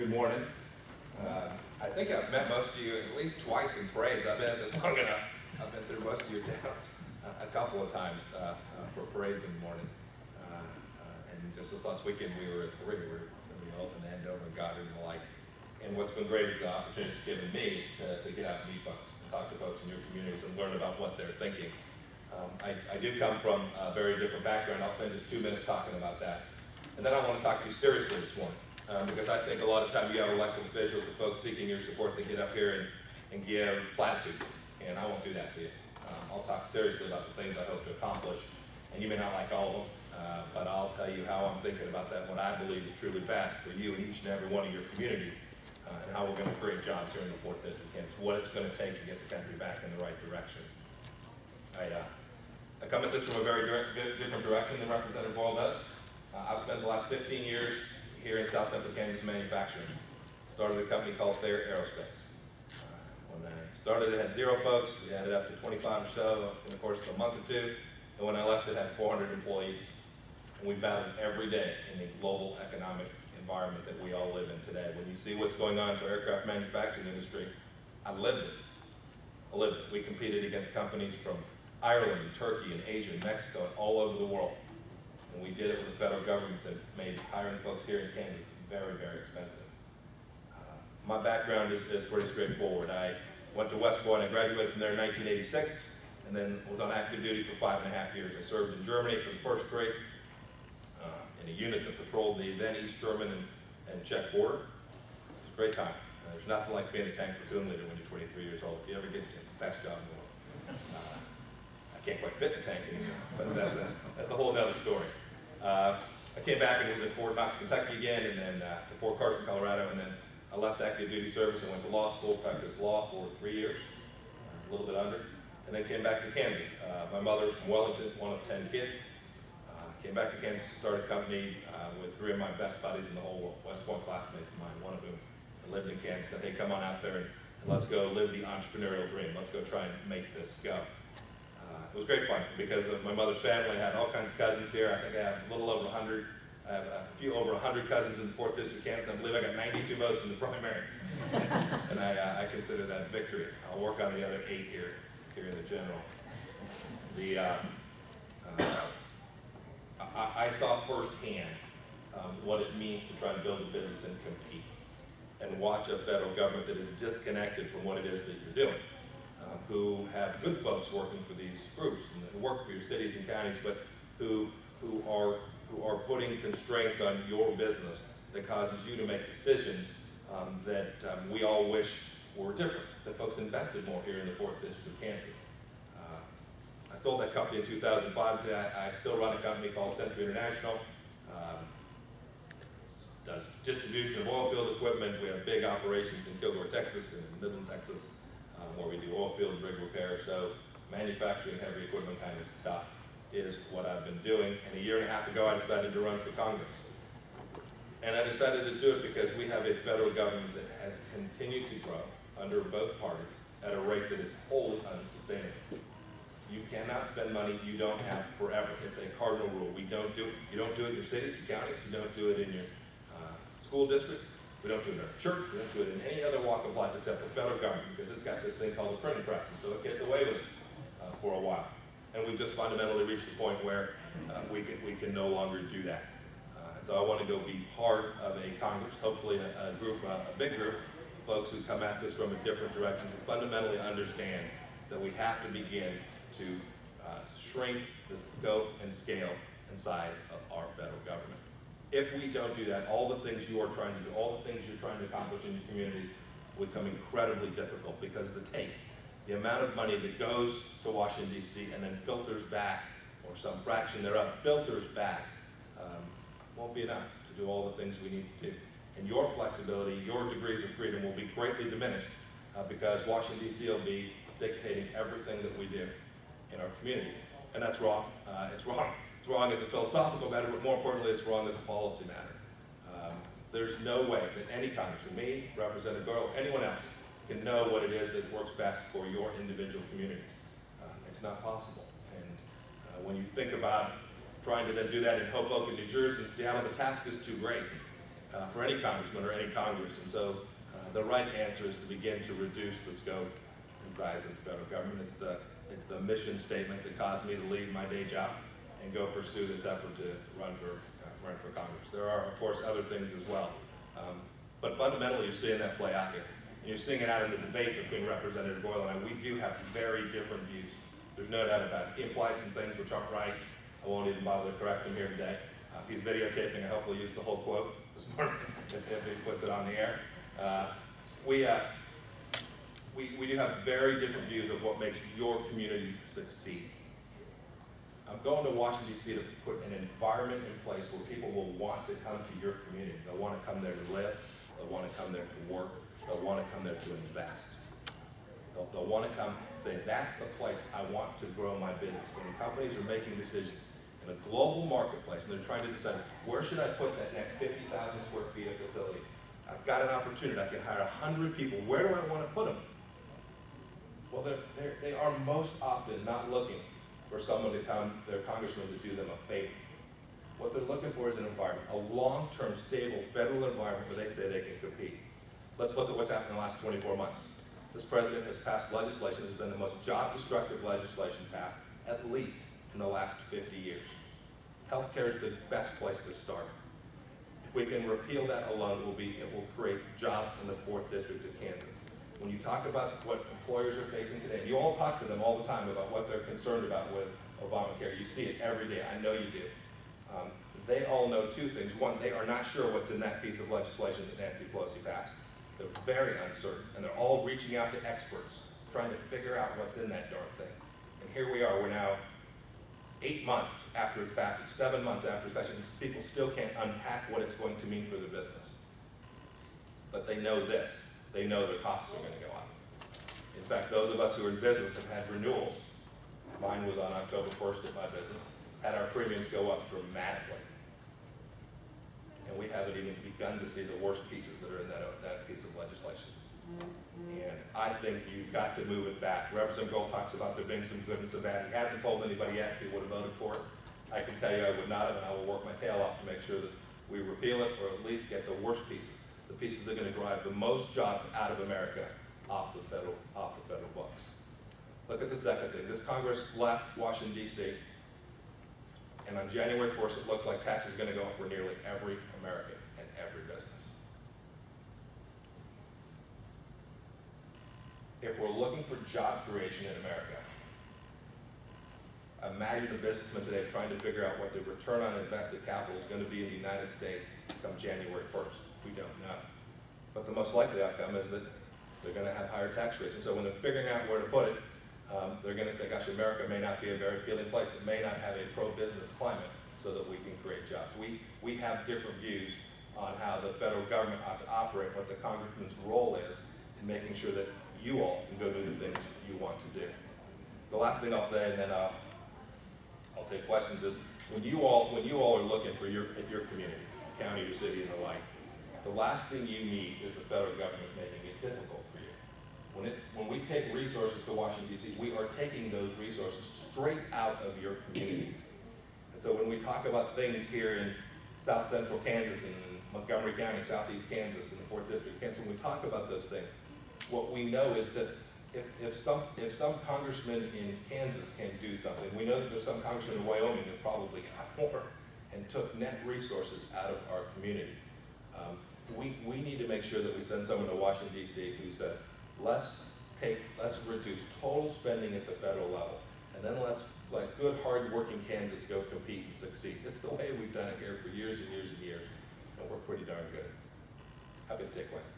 Good morning. I think I've met most of you at least twice in parades. I've been at this long enough. I've been through most of your towns a couple of times for parades in the morning. And just this last weekend we were at 3. We were in Elton, Andover, Goddard, and the like. And what's been great is the opportunity it's given me to get out and meet folks, and talk to folks in your communities and learn about what they're thinking. I do come from a very different background. I'll spend just 2 minutes talking about that. And then I want to talk to you seriously this morning, because I think a lot of time you have elected officials or folks seeking your support that get up here and give platitudes, and I won't do that to you. I'll talk seriously about the things I hope to accomplish, and you may not like all of them, but I'll tell you how I'm thinking about that, what I believe is truly best for you and each and every one of your communities, and how we're going to create jobs here in the 4th District, and what it's going to take to get the country back in the right direction. I come at this from a very different direction than Representative Boyle does. I've spent the last 15 years here in South Central Kansas manufacturing. Started a company called R.E.A.P. When I started, it had 0 folks. We added up to 25 or so in the course of a month or 2. And when I left, it had 400 employees. And we battled every day in the global economic environment that we all live in today. When you see what's going on to the aircraft manufacturing industry, I lived it. We competed against companies from Ireland, and Turkey, and Asia, and Mexico, and all over the world. And we did it with the federal government that made hiring folks here in Kansas very, very expensive. My background is pretty straightforward. I went to West Point. I graduated from there in 1986, and then was on active duty for 5.5 years. I served in Germany for the first 3, in a unit that patrolled the then East German and Czech border. It was a great time. There's nothing like being a tank platoon leader when you're 23 years old. If you ever get it, it's the best job in the world. I can't quite fit in a tank anymore, but that's a whole other story. I came back and was at Fort Knox, Kentucky again, and then to Fort Carson, Colorado, and then I left active duty service and went to law school, practiced law for 3 years, a little bit under, and then came back to Kansas. My mother's from Wellington, one of 10 kids. Came back to Kansas to start a company with 3 of my best buddies in the whole world, West Point classmates of mine, one of whom lived in Kansas. Said, hey, come on out there and let's go live the entrepreneurial dream. Let's go try and make this go. It was great fun because of my mother's family. I had all kinds of cousins here. I think I have a little over 100. I have a few over 100 cousins in the 4th District, Kansas. I believe I got 92 votes in the primary, and I consider that a victory. I'll work on the other 8 here in the general. I saw firsthand what it means to try and build a business and compete, and watch a federal government that is disconnected from what it is that you're doing. Who have good folks working for these groups and who work for your cities and counties, but who are putting constraints on your business that causes you to make decisions that we all wish were different, that folks invested more here in the 4th District of Kansas. I sold that company in 2005. Today I still run a company called Century International. Does distribution of oil field equipment. We have big operations in Kilgore, Texas, and Midland, Texas, where we do oil field rig repair. So manufacturing heavy equipment kind of stuff is what I've been doing. And a year and a half ago, I decided to run for Congress. And I decided to do it because we have a federal government that has continued to grow under both parties at a rate that is wholly unsustainable. You cannot spend money you don't have forever. It's a cardinal rule. You don't do it in your cities, your counties. You don't do it in your school districts. We don't do it in our church. We don't do it in any other walk of life except the federal government, because it's got this thing called a printing press, and so it gets away with it for a while. And we've just fundamentally reached a point where we can no longer do that. So I want to go be part of a Congress, hopefully a big group of folks who come at this from a different direction, to fundamentally understand that we have to begin to shrink the scope and scale and size of our federal government. If we don't do that, all the things you are trying to do, all the things you're trying to accomplish in your communities will become incredibly difficult because of the take. The amount of money that goes to Washington, D.C. and then filters back, or some fraction thereof filters back, won't be enough to do all the things we need to do. And your flexibility, your degrees of freedom will be greatly diminished because Washington, D.C. will be dictating everything that we do in our communities. And that's wrong. It's wrong. It's wrong as a philosophical matter, but more importantly, it's wrong as a policy matter. There's no way that any congressman, me, Representative Doyle, or anyone else, can know what it is that works best for your individual communities. It's not possible. And when you think about trying to then do that in Hoboken, New Jersey, and Seattle, the task is too great. for any congressman or any Congress. And so the right answer is to begin to reduce the scope and size of the federal government. It's the mission statement that caused me to leave my day job and go pursue this effort to run for Congress. There are, of course, other things as well. But fundamentally, you're seeing that play out here. And you're seeing it out in the debate between Representative Boyle and I. We do have very different views. There's no doubt about it. He implies some things which aren't right. I won't even bother to correct him here today. He's videotaping. I hope we'll use the whole quote this morning if he puts it on the air. We do have very different views of what makes your communities succeed. I'm going to Washington, D.C. to put an environment in place where people will want to come to your community. They'll want to come there to live. They'll want to come there to work. They'll want to come there to invest. They'll want to come and say, that's the place I want to grow my business. When companies are making decisions in a global marketplace and they're trying to decide, where should I put that next 50,000 square feet of facility? I've got an opportunity. I can hire 100 people. Where do I want to put them? Well, they are most often not looking for someone to come, their congressman, to do them a favor. What they're looking for is an environment, a long-term, stable federal environment where they say they can compete. Let's look at what's happened in the last 24 months. This president has passed legislation that has been the most job-destructive legislation passed, at least in the last 50 years. Healthcare is the best place to start. If we can repeal that alone, it will create jobs in the 4th District of Kansas. When you talk about what employers are facing today, and you all talk to them all the time about what they're concerned about with Obamacare. You see it every day. I know you do. They all know two things. One, they are not sure what's in that piece of legislation that Nancy Pelosi passed. They're very uncertain, and they're all reaching out to experts, trying to figure out what's in that darn thing. And here we are. We're now 8 months after its passage, 7 months after its passage, and people still can't unpack what it's going to mean for their business. But they know this. They know their costs are going to go up. In fact, those of us who are in business have had renewals. Mine was on October 1st at my business. Had our premiums go up dramatically. And we haven't even begun to see the worst pieces that are in that piece of legislation. And I think you've got to move it back. Representative Gold talks about there being some good and some bad. He hasn't told anybody yet if he would have voted for it. I can tell you I would not have, and I will work my tail off to make sure that we repeal it or at least get the worst pieces. The pieces that are going to drive the most jobs out of America off the federal books. Look at the second thing. This Congress left Washington, D.C., and on January 1st, it looks like taxes are going to go up for nearly every American and every business. If we're looking for job creation in America, imagine a businessman today trying to figure out what the return on invested capital is going to be in the United States come January 1st. We don't know. But the most likely outcome is that they're going to have higher tax rates. And so when they're figuring out where to put it, they're going to say, gosh, America may not be a very appealing place. It may not have a pro-business climate so that we can create jobs. We have different views on how the federal government ought to operate, what the congressman's role is in making sure that you all can go do the things you want to do. The last thing I'll say, and then I'll take questions, is when you all are looking for your community, county or city and the like, the last thing you need is the federal government making it difficult for you. When we take resources to Washington, D.C., we are taking those resources straight out of your communities. And so when we talk about things here in South Central Kansas and Montgomery County, Southeast Kansas, and the 4th District of Kansas, when we talk about those things, what we know is this: if some congressman in Kansas can do something, we know that there's some congressman in Wyoming that probably got more and took net resources out of our community. We need to make sure that we send someone to Washington, D.C. who says, let's reduce total spending at the federal level, and then let's let good, hard-working Kansas go compete and succeed. It's the way we've done it here for years and years and years, and we're pretty darn good. Happy to take questions.